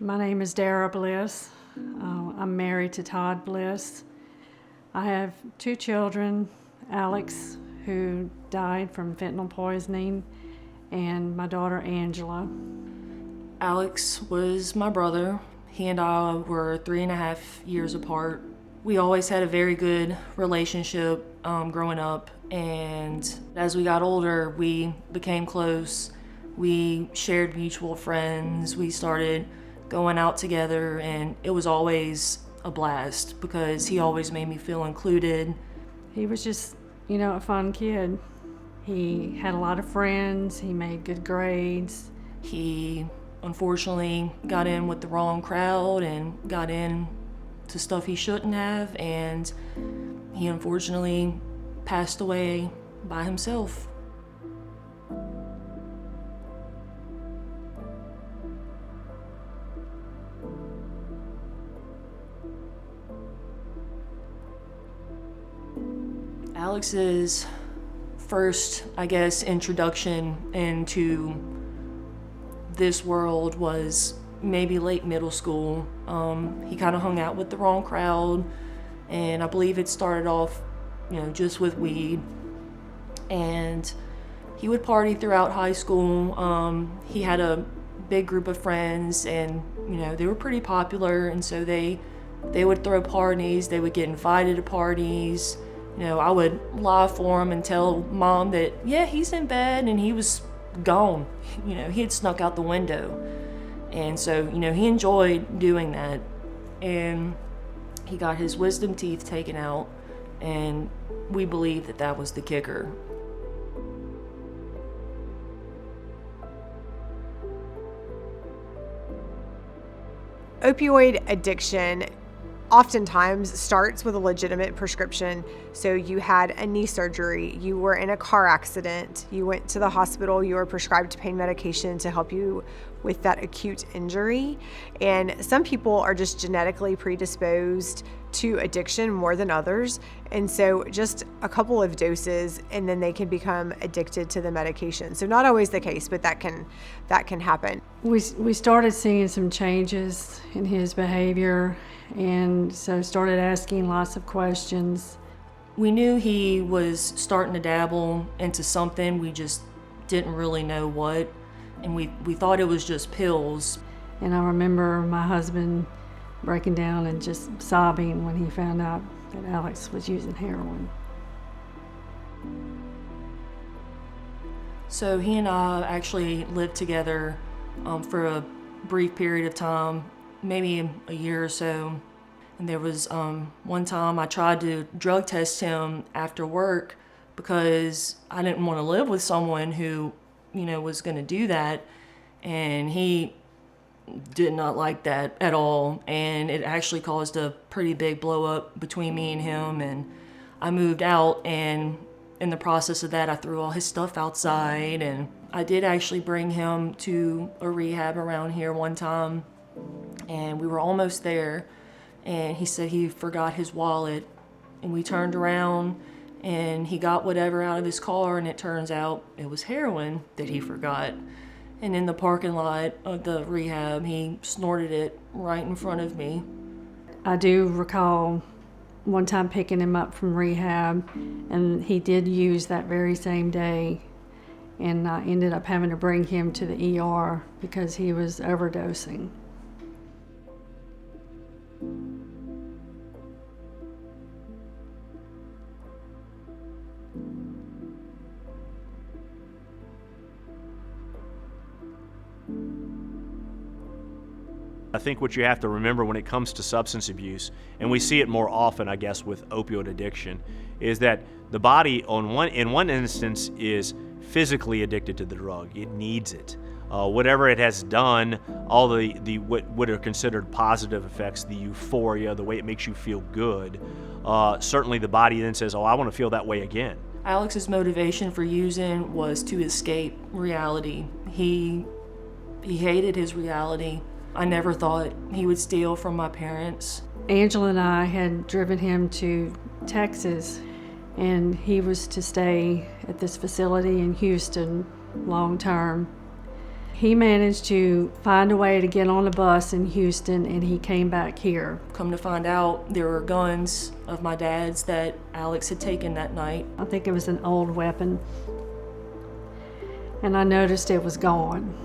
My name is Dara Bliss. I'm married to Todd Bliss. I have two children, Alex, who died from fentanyl poisoning, and my daughter, Angela. Alex was my brother. He and I were 3.5 years apart. We always had a very good relationship growing up, and as we got older, we became close. We shared mutual friends. We started going out together, and it was always a blast because he always made me feel included. He was just, a fun kid. He had a lot of friends. He made good grades. He unfortunately got in with the wrong crowd and got in to stuff he shouldn't have, and he unfortunately passed away by himself. Alex's first, introduction into this world was maybe late middle school. He kind of hung out with the wrong crowd, and I believe it started off, just with weed. And he would party throughout high school. He had a big group of friends, and they were pretty popular, and so they would throw parties. They would get invited to parties. I would lie for him and tell mom that, yeah, he's in bed, and he was gone. He had snuck out the window. And so, he enjoyed doing that. And he got his wisdom teeth taken out, and we believe that that was the kicker. Opioid addiction oftentimes starts with a legitimate prescription. So you had a knee surgery, you were in a car accident, you went to the hospital, you were prescribed pain medication to help you with that acute injury. And some people are just genetically predisposed to addiction more than others. And so just a couple of doses and then they can become addicted to the medication. So not always the case, but that can happen. We started seeing some changes in his behavior, and so started asking lots of questions. We knew he was starting to dabble into something, we just didn't really know what, and we thought it was just pills. And I remember my husband breaking down and just sobbing when he found out that Alex was using heroin. So he and I actually lived together for a brief period of time, maybe a year or so. And there was one time I tried to drug test him after work because I didn't want to live with someone who, was going to do that. And he did not like that at all. And it actually caused a pretty big blow up between me and him. And I moved out, and in the process of that, I threw all his stuff outside. And I did actually bring him to a rehab around here one time, and we were almost there. And he said he forgot his wallet, and we turned around and he got whatever out of his car, and it turns out it was heroin that he forgot. And in the parking lot of the rehab, he snorted it right in front of me. I do recall one time picking him up from rehab, and he did use that very same day, and I ended up having to bring him to the ER because he was overdosing. I think what you have to remember when it comes to substance abuse, and we see it more often, I guess, with opioid addiction, is that the body in one instance is physically addicted to the drug. It needs it. Whatever it has done, all the what are considered positive effects, the euphoria, the way it makes you feel good, certainly the body then says, oh, I want to feel that way again. Alex's motivation for using was to escape reality. He hated his reality. I never thought he would steal from my parents. Angela and I had driven him to Texas, and he was to stay at this facility in Houston long term. He managed to find a way to get on a bus in Houston, and he came back here. Come to find out, there were guns of my dad's that Alex had taken that night. I think it was an old weapon. And I noticed it was gone.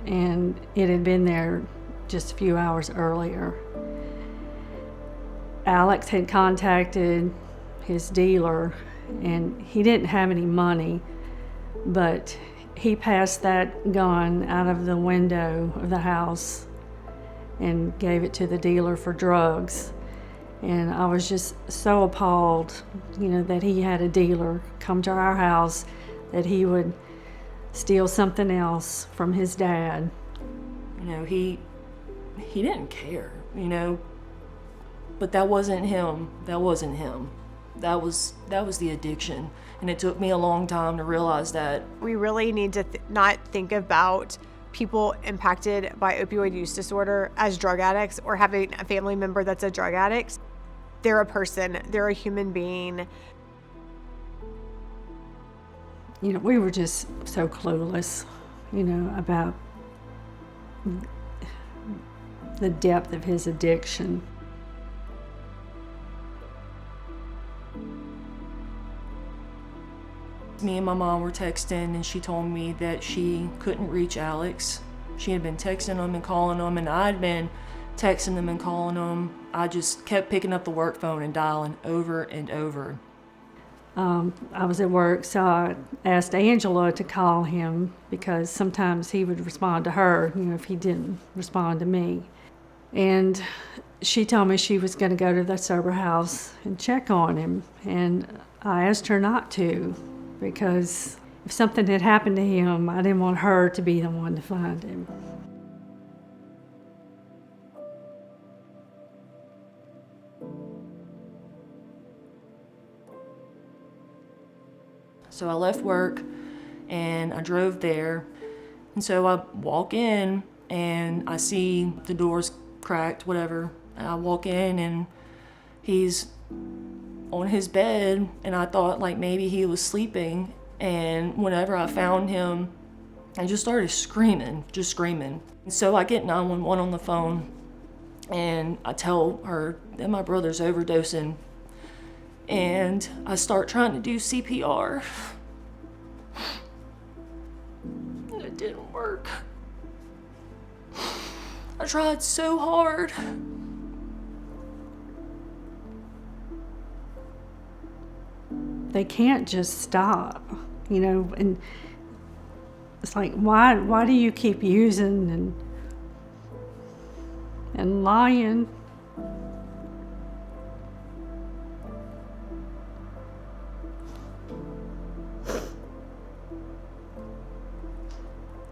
And it had been there just a few hours earlier. Alex had contacted his dealer, and he didn't have any money, but he passed that gun out of the window of the house and gave it to the dealer for drugs. And I was just so appalled, that he had a dealer come to our house, that he would steal something else from his dad. He didn't care, but that wasn't him. That wasn't him. That was the addiction. And it took me a long time to realize that. We really need to not think about people impacted by opioid use disorder as drug addicts or having a family member that's a drug addict. They're a person. They're a human being. We were just so clueless, about the depth of his addiction. Me and my mom were texting, and she told me that she couldn't reach Alex. She had been texting him and calling him, and I'd been texting him and calling him. I just kept picking up the work phone and dialing over and over. I was at work, so I asked Angela to call him because sometimes he would respond to her, if he didn't respond to me. And she told me she was going to go to the sober house and check on him. And I asked her not to because if something had happened to him, I didn't want her to be the one to find him. So I left work and I drove there. And so I walk in and I see the doors cracked, whatever. And I walk in and he's on his bed, and I thought maybe he was sleeping. And whenever I found him, I just started screaming. And so I get 911 on the phone and I tell her that my brother's overdosing. And I start trying to do CPR. And it didn't work. I tried so hard. They can't just stop, and it's why do you keep using and lying?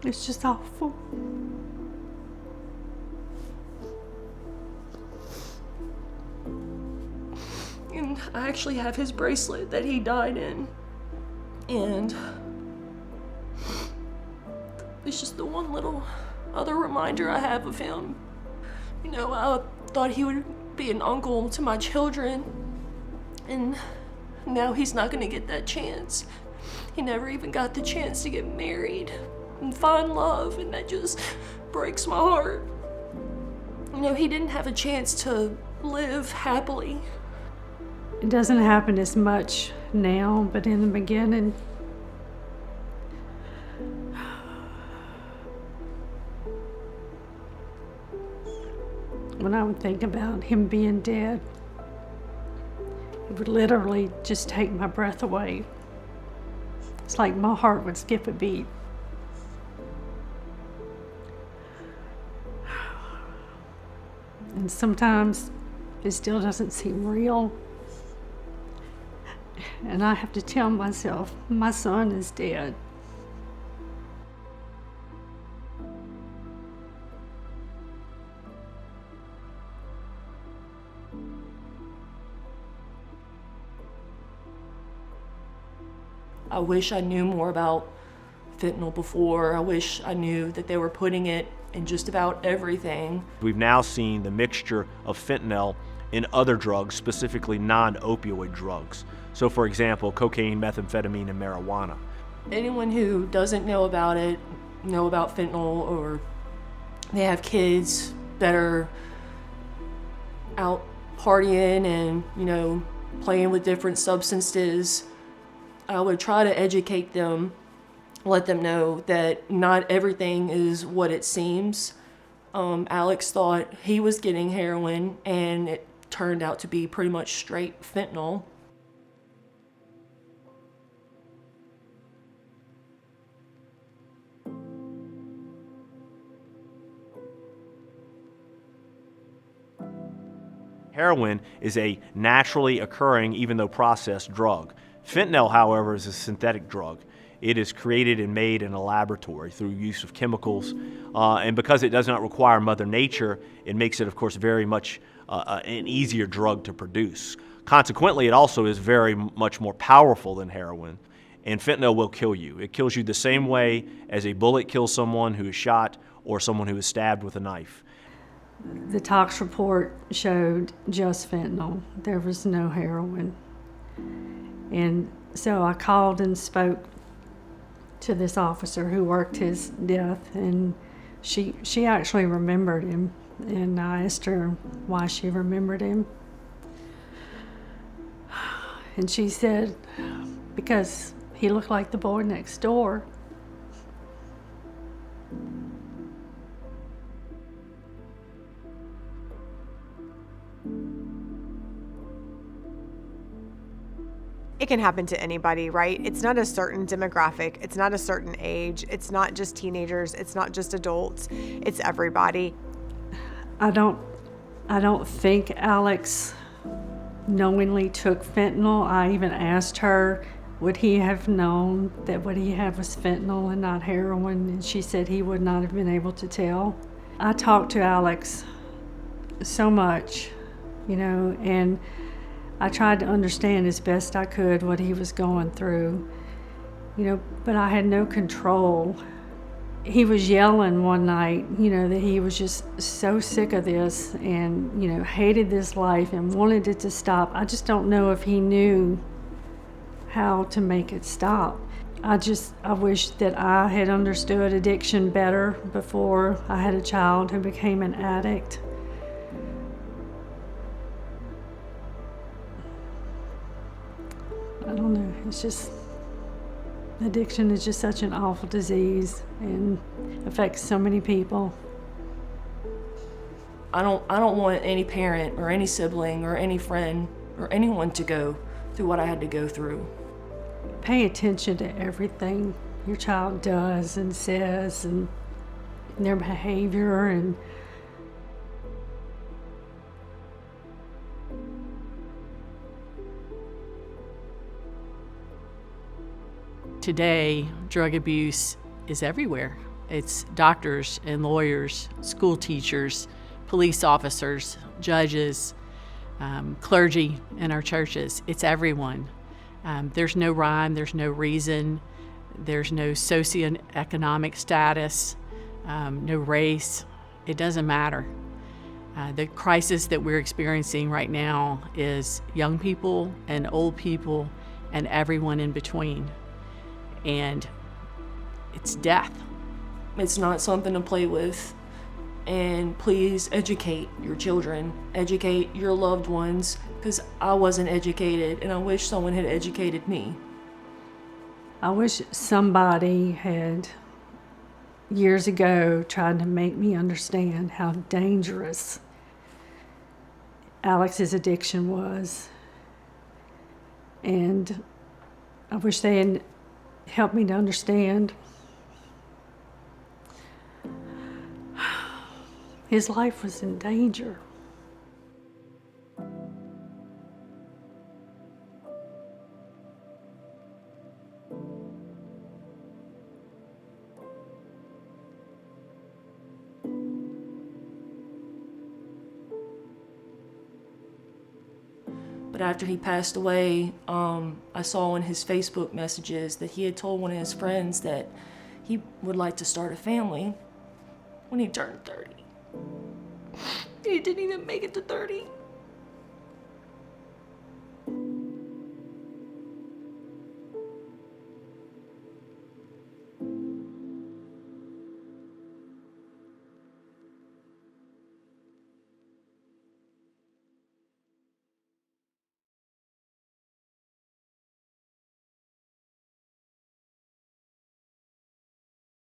It's just awful. And I actually have his bracelet that he died in. And it's just the one little other reminder I have of him. I thought he would be an uncle to my children. And now he's not going to get that chance. He never even got the chance to get married and find love, and that just breaks my heart. He didn't have a chance to live happily. It doesn't happen as much now, but in the beginning, when I would think about him being dead, it would literally just take my breath away. It's like my heart would skip a beat. And sometimes it still doesn't seem real. And I have to tell myself, my son is dead. I wish I knew more about fentanyl before. I wish I knew that they were putting it in just about everything. We've now seen the mixture of fentanyl in other drugs, specifically non-opioid drugs. So for example, cocaine, methamphetamine, and marijuana. Anyone who doesn't know about it know about fentanyl, or they have kids that are out partying and, playing with different substances, I would try to educate them, let them know that not everything is what it seems. Alex thought he was getting heroin, and it turned out to be pretty much straight fentanyl. Heroin is a naturally occurring, even though processed, drug. Fentanyl, however, is a synthetic drug. It is created and made in a laboratory through use of chemicals, and because it does not require Mother Nature, it makes it, of course, very much an easier drug to produce. Consequently, it also is very much more powerful than heroin, and fentanyl will kill you. It kills you the same way as a bullet kills someone who is shot or someone who is stabbed with a knife. The tox report showed just fentanyl. There was no heroin. And so I called and spoke to this officer who worked his death, and she actually remembered him, and I asked her why she remembered him. And she said, because he looked like the boy next door. It can happen to anybody, right? It's not a certain demographic. It's not a certain age. It's not just teenagers. It's not just adults. It's everybody. I don't think Alex knowingly took fentanyl. I even asked her, would he have known that what he had was fentanyl and not heroin? And she said he would not have been able to tell. I talked to Alex so much, and I tried to understand as best I could what he was going through, but I had no control. He was yelling one night, that he was just so sick of this and, hated this life and wanted it to stop. I just don't know if he knew how to make it stop. I wish that I had understood addiction better before I had a child who became an addict. I don't know, it's just, addiction is just such an awful disease and affects so many people. I don't want any parent or any sibling or any friend or anyone to go through what I had to go through. Pay attention to everything your child does and says and their behavior, and today, drug abuse is everywhere. It's doctors and lawyers, school teachers, police officers, judges, clergy in our churches. It's everyone. There's no rhyme, there's no reason, there's no socioeconomic status, no race. It doesn't matter. The crisis that we're experiencing right now is young people and old people and everyone in between. And it's death. It's not something to play with. And please educate your children, educate your loved ones, because I wasn't educated, and I wish someone had educated me. I wish somebody had years ago tried to make me understand how dangerous Alex's addiction was. And I wish they had helped me to understand. His life was in danger. But after he passed away, I saw in his Facebook messages that he had told one of his friends that he would like to start a family when he turned 30. He didn't even make it to 30.